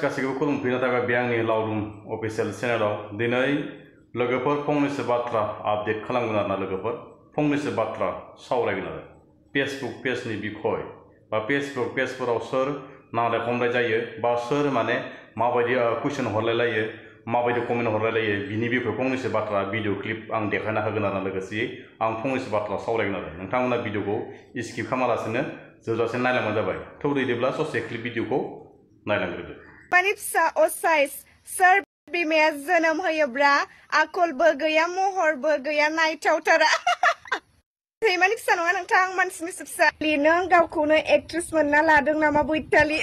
गासैखौबो खुलुमफिननो थाखाय बे आंनि लावदुम अफिसियेल चेनेलाव दिनै लोगोफोर फंनैसो बाथ्रा आपडेट खालामगोन आरोना लोगोफोर फंनैसो बाथ्रा सावरायगोन आरो फेसबुक पेजनि बिखय बा फेसबुक पेजफोराव सोर नांलाय खमलाय जायो बा सोर माने माबायदि कुइसन हरलायलायो माबायदि कमेन्ट हरलायलायो बिनि बिखय फंनैसो बाथ्रा भिडिअ क्लिप आं देखायना होगोन आरो लोगोसेयै आं फंनैसो बाथ्रा सावरायगोन आरो नोंथांमोना भिडिअखौ स्किप खालामालासिनो जोबजासिम नायलांबानो जाबाय थौ दैदोब्ला ससे क्लिप भिडिअखौ नायलांग्रोदो मानि फिसा असाइस सोर बिमाया जोनोम होयोब्ला आखलबो गैया महरबो गैया नायथावथारा सैमानि फिसा नङा नोंथां मानसिनि फिसा नों गावखौनो एक्ट्रेस मोनना लादों नामा बैतालि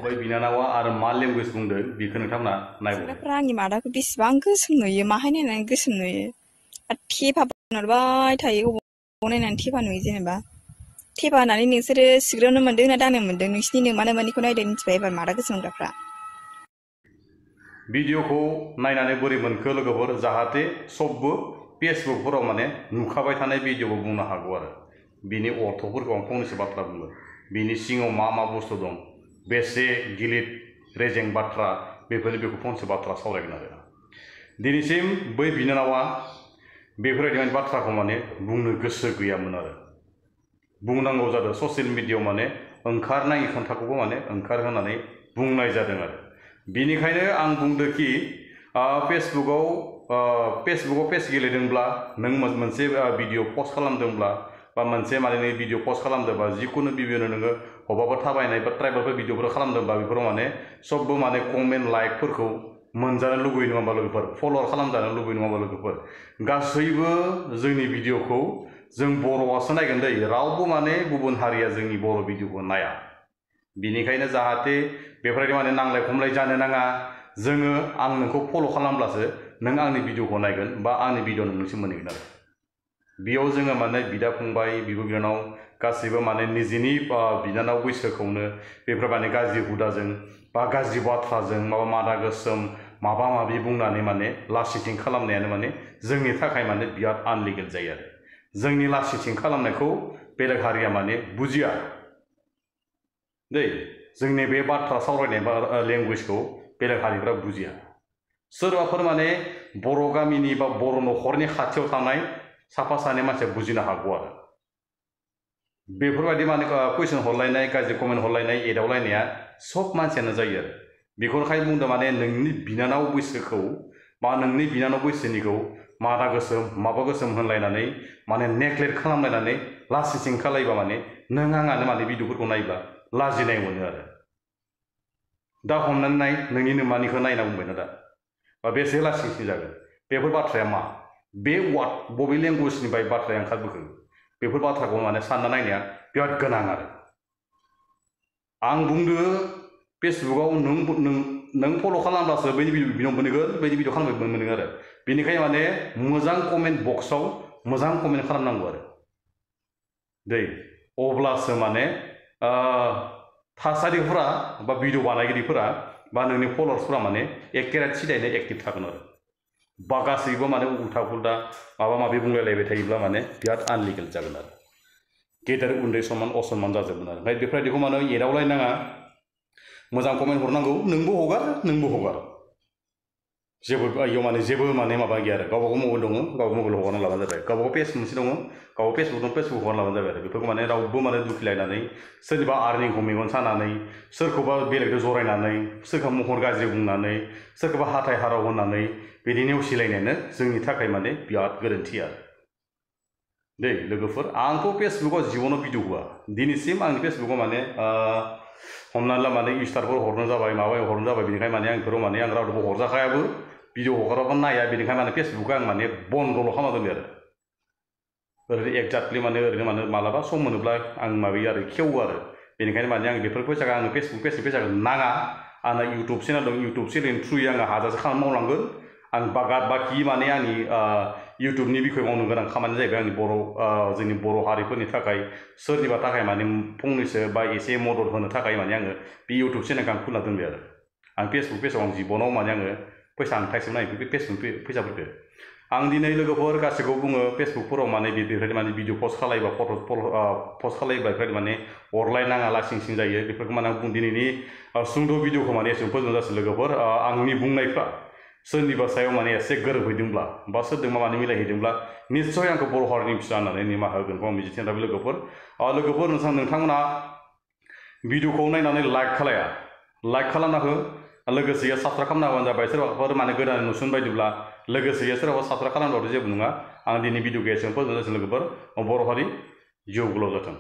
बै बिनानावा आरो मा लेंगुवेज बुंदों बेखौ नोंथांमोना नायबाव आंनि मादाखौ बेसेबां गोसोम नुयो माहाय नायनानै गोसोम नुयो थेफा नुबाय थायो अबाव नायनानै थेफा नुयो जेनेबा थेफा होननानै नोंसोरो सिग्रोमनो मोन्दों ना दांनो मोन्दों नोंसिनि नोमा नोमानिखौ नायदो मिथिबाय एबार मादा गोसोम होग्राफ्रा भिडिअखौ नायनानै बोरै मोनखो लोगोफोर जाहाथे सबबो फेसबुकफोराव माने नुखाबाय थानाय भिडिअबो बुंनो हागौ आरो बिनि अर्थफोरखौ आं फंनैसो बाथ्रा बुंगोन बिनि सिङाव मा बुस्थु दं बेसे गिलिर रेजें बाथ्रा बेफोरनि बेखौ फंनैसो बाथ्रा सावरायगोन आरो दिनैसिम बै बिनानावा बेफोरबायदि बाथ्राखौ माने बुंनो गोसो गैयामोन आरो बुंनांगौ जादों ससियेल मिडियायाव माने ओंखारनाङि खोथाखौबो माने ओंखारहोनानै बुंनाय जादों आरो बिनिखायनो आं बुंदोंखि फेसबुकाव पेज गेलेदोंब्ला नों मोनसे भिडिअ पस्ट खालामदोंब्ला बा मोनसे माने भिडिअ पस्ट खालामदोंबा जिखुनु भिडिअनो नोङो बबावबा थाबायनाय बा ट्राइबेलफोर भिडिअफोर खालामदोंबा बेफोराव माने सबबो माने कमेन्ट लाइकफोरखौ मोनजानो लुबैयो नङा होमबा लोगोफोर फल'वार खालामजानो लुबैयो नङा होमबा लोगोफोर गासैबो जोंनि भिडिअखौ जों बर'आसो नायगोन दै रावबो माने गुबुन हारिया जोंनि बर' भिडिअखौ नाया बिनिखायनो जाहाथे बेफोरबायदि माने नांलाय खमलाय जानो नाङा जोङो आं नोंखौ फल' खालामब्लासो नों आंनि भिडिअखौ नायगोन बा आंनि भिडिअ नोंनिसिम मोनहैगोन आरो बेयाव जोङो माने बिदा फंबाय बिब' बिनानाव गासैबो माने निजेनि बिनानाव बैसोखौनो बेफोर माने गाज्रि हुदाजों बा गाज्रि बाथ्राजों मादा गोसोम माबा माबि बुंनानै माने लासिथिं खालामनायानो माने जोंनि थाखाय माने बिराद आनलिगेल जायो आरो जोंनि लासिथिं खालामनायखौ बेलेग हारिया माने बुजिया दै जोंनि बे बाथ्रा सावरायनाय बा लेंगुवेजखौ बेलेग हारिफ्रा बुजिया सोरबाफोर माने बर' गामिनि बा बर' न'खरनि खाथियाव थानाय साफा सानै मानसिया बुजिनो हागौ आरो बेफोरबायदि माने कुइसन हरलायनाय गाज्रि कमेन्ट हरलायनाय एदावलायनाया सब मानसियानो जायो आरो बेखौनोखाय बुंदों माने नोंनि बिनानाव बैसोखौ बा नोंनि बिनानाव बैसोनिखौ मादा गोसोम माबा गोसोम होनलायनानै माने नेग्लेक्ट खालामलायनानै लासिसिं खालायबा माने नों आंआनो माने भिडिअफोरखौ नायोब्ला लाजिनाय मोनो आरो दा हमनानै नाय नोंनि नोमानिखौ नायना बुंबायना दा बा बेसे लासिंसिं जागोन बेफोर बाथ्राया मा बे वार्ड बबे लेंगुवेजनिफ्राय बाथ्राया ओंखारबोखो बेफोर बाथ्राखौ माने सानना नायनाया बिराद गोनां आरो आं बुंदो फेसबुकाव नों फल' खालामब्लासो बै भिडिअ मोनगोन बैनि भिडिअ खालामनो मोनगोन आरो बेनिखायनो माने मोजां कमेन्ट बक्सआव मोजां कमेन्ट खालामनांगौ आरो दै अब्लासो माने थासारिफोरा बा भिडिअ बानायगिरिफोरा बा नोंनि फल'वार्सफोरा माने एकेरेट सिदायैनो एक्टिभ थागोन आरो बा गासैबो माने उल्था पुल्था माबा माबि बुंलायलायबाय थायोब्ला माने बिराद आनलिगेल जागोन आरो गेदेर उन्दै समान असमान जाजोबगोन आरो ओमफ्राय बेफोरबायदिखौ माने एदावलायनाङा मोजां कमेन्ट हरनांगौ नोंबो हगार जेबो इयाव माने जेबो माने माबा गैया आरो गावबागाव मबाइल दङ गावबागाव मबाइल हगारना लाबानो जाबाय गावबागाव पेज मोनसे दङ गावबागाव फेसबुक दं फेसबुक हगारना लाबानो जाबाय आरो बेफोरखौ माने रावबो माने दुखिलायनानै सोरनिबा आर्निंखौ मेगन सानानै सोरखौबा बेलेगजों जरायनानै सोरखौबा महर गाज्रि बुंनानै सोरखौबा हाथाय हाराव होनानै बिदि नेवसिलायनायानो जोंनि थाखाय माने बिराद गोरोन्थि आरो दै लोगोफोर आंथ' फेसबुकाव जिबनाव भिडिअ होआ दिनैसिम आंनि फेसबुकाव माने हमनानै ला माने इस्टारफोर हरनो जाबाय माबा हरनो जाबाय बेनिखायनो माने आं बेफोराव माने आं रावबो हरजाखायाबो भिडिअ हगाराबा नाया बेनिखायनो माने फेसबुकखौ आं माने बन्दल' खालामना दोनो आरो ओरैनो एक्जाक्टलि माने ओरैनो माने मालाबा सम मोनोब्ला आं माबायो आरो खेवो आरो बेनिखायनो माने आं बेफोर फैसाखौ आंनो फेसबुक फैसाखौ नाङा आंना इउटुब चेनेल दं इउटुब चेनेलनि थ्रुयै आङो हाजासे खामानि मावलांगोन आं बाखि माने आंनि इउटुबनि बिखय मावनो गोनां खामानिया जाहैबाय आंनि जोंनि बर' हारिफोरनि थाखाय सोरनिबा थाखाय माने फंनैसो बा एसे मदद होनो थाखाय माने आङो बे इउटुब चेनेलखौ आं खुलिना दोनबाय आरो आं फेसबुक पेजाव आं जिबनाव माने आङो फैसा आं थाइसेबो नायो बे फेसबुक फैसाफोरखौ आं दिनै लोगोफोर गासैखौबो बुङो फेसबुकफोराव माने बेफोरबायदि माने भिडिअ पस्ट खालायबा पस्ट खालायबा बेफोरबायदि माने अरलायनाङा लासिं सिं जायो बेफोरखौ माने आं दिनैनि सुंद' भिडिअखौ माने एसेबां फोजोबनाय जासै लोगोफोर आंनि बुंनायफ्रा सोरनिबा सायाव माने एसे गोरोबहैदोंब्ला बा सोरजोंबा माने मिलायहैदोंब्ला निस्सय आंखौ बर' हारिनि फिसा होननानै निमाहा होगोनखौ आं मिजिंथिना थाबाय लोगोफोर नोंथांमोना भिडिअखौ नायनानै लाइक खालामना हो लोगोसे साबस्क्राइब खालामना होबानो जाबाय सोरबाफोर माने गोदान नुसन बायदिब्ला लोगोसे सोरबा साबस्क्राइब खालामबाबो जेबो नङा आं दिनै भिडिअखौ एसेबां फोजोबनाय जासै लोगोफोर बर' हारि जिउ गोलाव जाथों।